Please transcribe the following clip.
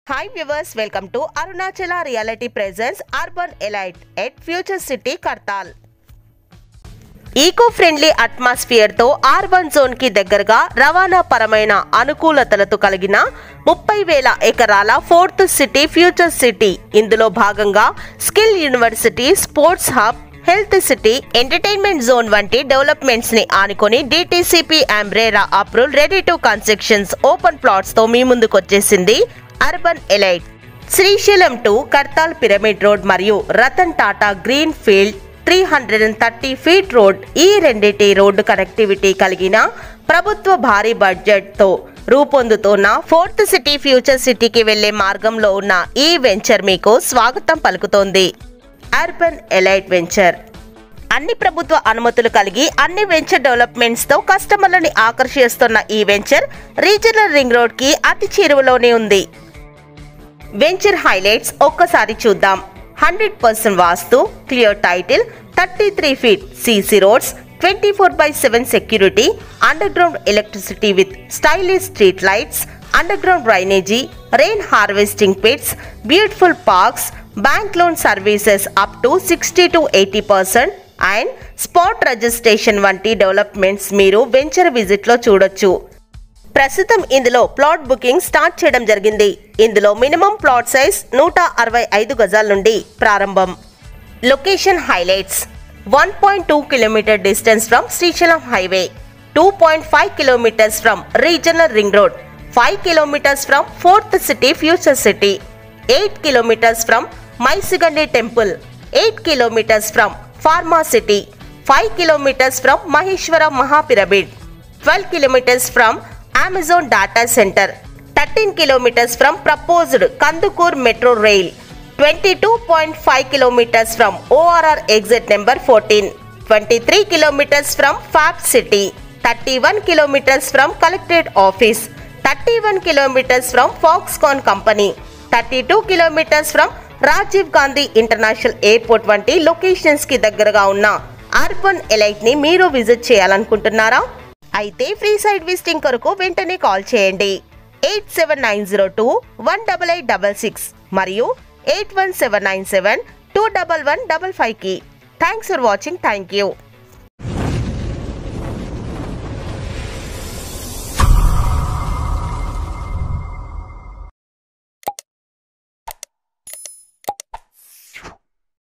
Hi viewers, welcome to Arunachala Reality Presents Urban Elite at Future City Kartal. Eco friendly అట్మాస్ఫియర్తో urban జోన్కి దగ్గరగా రవాణా పరమైన అనుకూలతలతో కలిగిన 30,000 ఎకరాల ఫోర్త్ సిటీ ఫ్యూచర్ సిటీ. ఇందులో భాగంగా skill university, sports hub, health city, entertainment zone వంటి డెవలప్మెంట్స్ ని ఆనుకొని DTCP umbrella approval ready to constructions open plots తో మీ ముందుకొచ్చేసింది urban elite. Srisailam to Kartal pyramid road మరియు Ratan Tata green field 330 feet road, ఈ రెండిటి రోడ్డు కనెక్టివిటీ కలిగిన ప్రభుత్వ భారీ బడ్జెట్ తో రూపొందుతున్న ఫోర్త్ సిటీ ఫ్యూచర్ సిటీకి వెళ్లే మార్గంలో ఉన్న ఈ వెంచర్ మీకు స్వాగతం పలుకుతోంది. అర్బన్ ఎలైట్ వెంచర్ అన్ని ప్రభుత్వ అనుమతులు కలిగి అన్ని వెంచర్ డెవలప్మెంట్స్ తో కస్టమర్లని ఆకర్షిస్తున్న ఈ వెంచర్ రీజనల్ రింగ్ రోడ్ కి అతి చేరువలోనే ఉంది. వెంచర్ హైలైట్స్ ఒక్కసారి చూద్దాం. 100% vastu, clear title, 33 feet CC roads, 24/7 security, under ground electricity with stylish street lights, under ground drainage, rain harvesting pits, beautiful parks, bank loan services up to 60 to 80% and spot registration వంటి developments మీరు venture visit లో చూడొచ్చు. ప్రస్తుతం ఇందులో plot booking start చేయడం జరిగింది. ఇందులో minimum plot size 165 గజాల నుండి ప్రారంభం. Location highlights: 1.2 kilometre distance from Srisailam highway, 2.5 kilometres from regional ring road, 5 kilometres from fourth city future city, 8 kilometres from Maisigandi temple, 8 kilometres from pharma city, 5 kilometres from Maheshwara మహాపిరమిడ్, 12 kilometres from Amazon data centre, 13 kilometers from proposed Kandukur Metro Rail, 22.5 kilometers from ORR exit number 14, 23 kilometers from Fab City, 31 kilometers from Collectorate Office, 31 kilometers from Foxconn Company, 32 kilometers from Rajiv Gandhi international airport వంటి locations కి దగ్గరగా ఉన్న urban elite ని మీరు visit చేయాలనుకుంటున్నారా? అయితే free site visiting కొరకు వెంటనే కాల్ చేయండి. 8790218866 మరియు 81797211155 కి. Thanks for watching. Thank you.